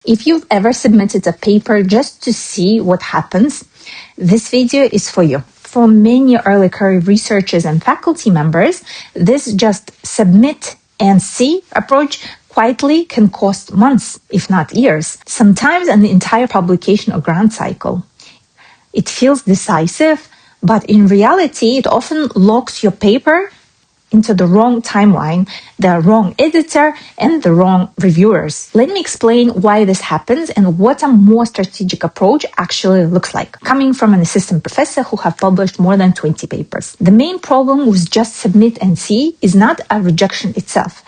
If you've ever submitted a paper just to see what happens, this video is for you. For many early career researchers and faculty members, this just submit and see approach quietly can cost months, if not years, sometimes an entire publication or grant cycle. It feels decisive, but in reality, it often locks your paper into the wrong timeline, the wrong editor, and the wrong reviewers. Let me explain why this happens and what a more strategic approach actually looks like. Coming from an assistant professor who have published more than 20 papers. The main problem with just submit and see is not a rejection itself.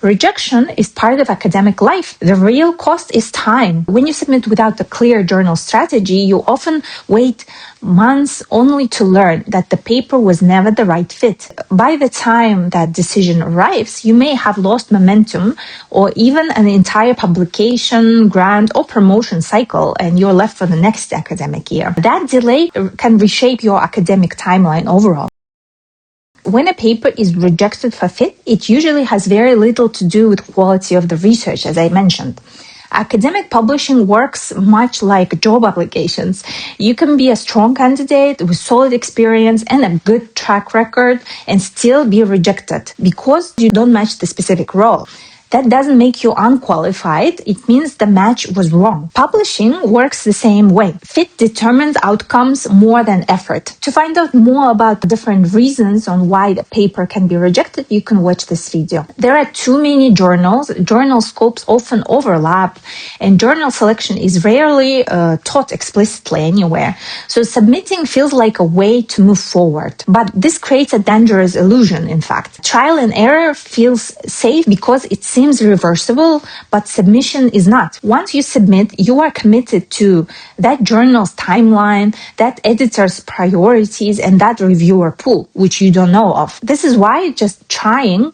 Rejection is part of academic life. The real cost is time. When you submit without a clear journal strategy, you often wait months only to learn that the paper was never the right fit. By the time that decision arrives, you may have lost momentum or even an entire publication, grant, or promotion cycle, and you're left for the next academic year. That delay can reshape your academic timeline overall. When a paper is rejected for fit, it usually has very little to do with quality of the research, as I mentioned. Academic publishing works much like job applications. You can be a strong candidate with solid experience and a good track record and still be rejected because you don't match the specific role. That doesn't make you unqualified. It means the match was wrong. Publishing works the same way. Fit determines outcomes more than effort. To find out more about different reasons on why the paper can be rejected, you can watch this video. There are too many journals. Journal scopes often overlap, and journal selection is rarely taught explicitly anywhere. So submitting feels like a way to move forward. But this creates a dangerous illusion, in fact. Trial and error feels safe because it seems reversible, but submission is not. Once you submit, you are committed to that journal's timeline, that editor's priorities, and that reviewer pool, which you don't know of. This is why just trying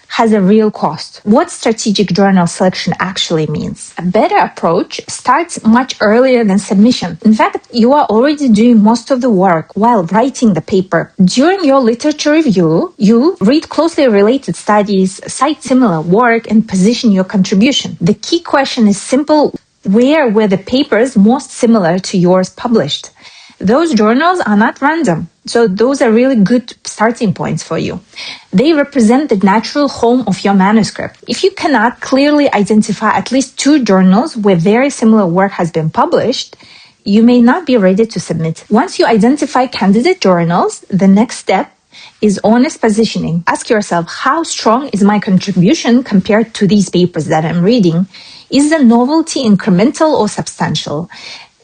has a real cost. What strategic journal selection actually means? A better approach starts much earlier than submission. In fact, you are already doing most of the work while writing the paper. During your literature review, you read closely related studies, cite similar work, and position your contribution. The key question is simple: where were the papers most similar to yours published? Those journals are not random. So those are really good starting points for you. They represent the natural home of your manuscript. If you cannot clearly identify at least 2 journals where very similar work has been published, you may not be ready to submit. Once you identify candidate journals, the next step is honest positioning. Ask yourself, how strong is my contribution compared to these papers that I'm reading? Is the novelty incremental or substantial?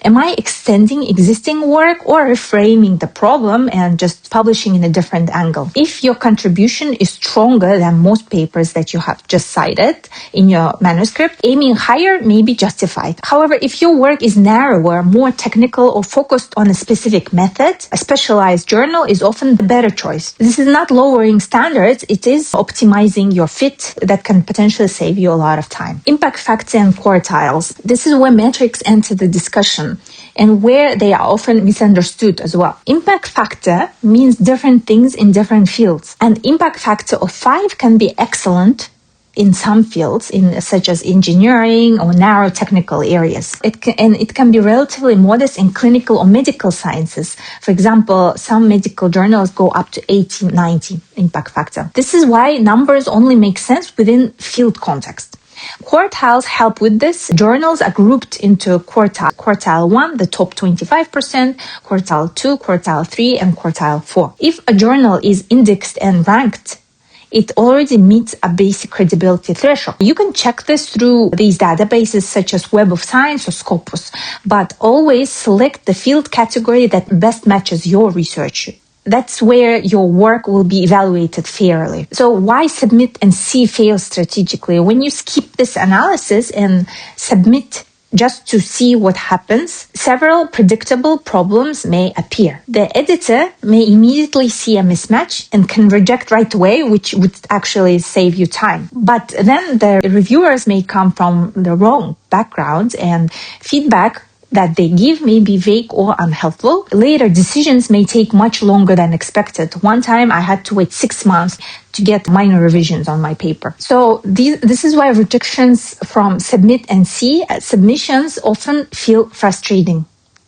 Am I extending existing work or reframing the problem and just publishing in a different angle? If your contribution is stronger than most papers that you have just cited in your manuscript, aiming higher may be justified. However, if your work is narrower, more technical, or focused on a specific method, a specialized journal is often the better choice. This is not lowering standards, it is optimizing your fit that can potentially save you a lot of time. Impact factor and quartiles. This is where metrics enter the discussion, and where they are often misunderstood as well. Impact factor means different things in different fields. An impact factor of 5 can be excellent in some fields, such as engineering or narrow technical areas. It can be relatively modest in clinical or medical sciences. For example, some medical journals go up to 80, 90 impact factor. This is why numbers only make sense within field context. Quartiles help with this. Journals are grouped into quartile. Quartile 1, the top 25%, quartile 2, quartile 3, and quartile 4. If a journal is indexed and ranked, it already meets a basic credibility threshold. You can check this through these databases such as Web of Science or Scopus, but always select the field category that best matches your research. That's where your work will be evaluated fairly. So why submit and see fail strategically? When you skip this analysis and submit just to see what happens, several predictable problems may appear. The editor may immediately see a mismatch and can reject right away, which would actually save you time. But then the reviewers may come from the wrong backgrounds, and feedback that they give may be vague or unhelpful. Later, decisions may take much longer than expected. One time I had to wait 6 months to get minor revisions on my paper. So this is why rejections from submit and see submissions often feel frustrating,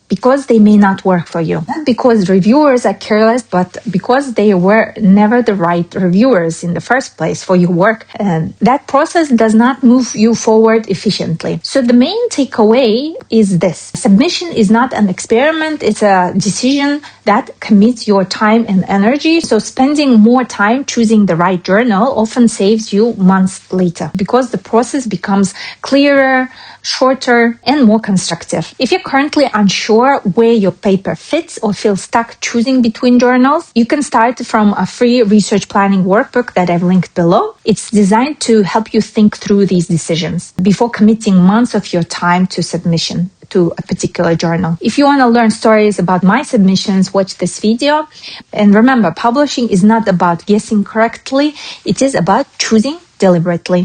because they may not work for you. Not because reviewers are careless, but because they were never the right reviewers in the first place for your work. And that process does not move you forward efficiently. So the main takeaway is this: submission is not an experiment, it's a decision that commits your time and energy. So spending more time choosing the right journal often saves you months later, because the process becomes clearer, shorter, and more constructive. If you're currently unsure where your paper fits or feel stuck choosing between journals, you can start from a free research planning workbook that I've linked below. It's designed to help you think through these decisions before committing months of your time to submission to a particular journal. If you want to learn stories about my submissions, watch this video. And remember, publishing is not about guessing correctly, it is about choosing deliberately.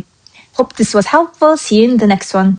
Hope this was helpful. See you in the next one.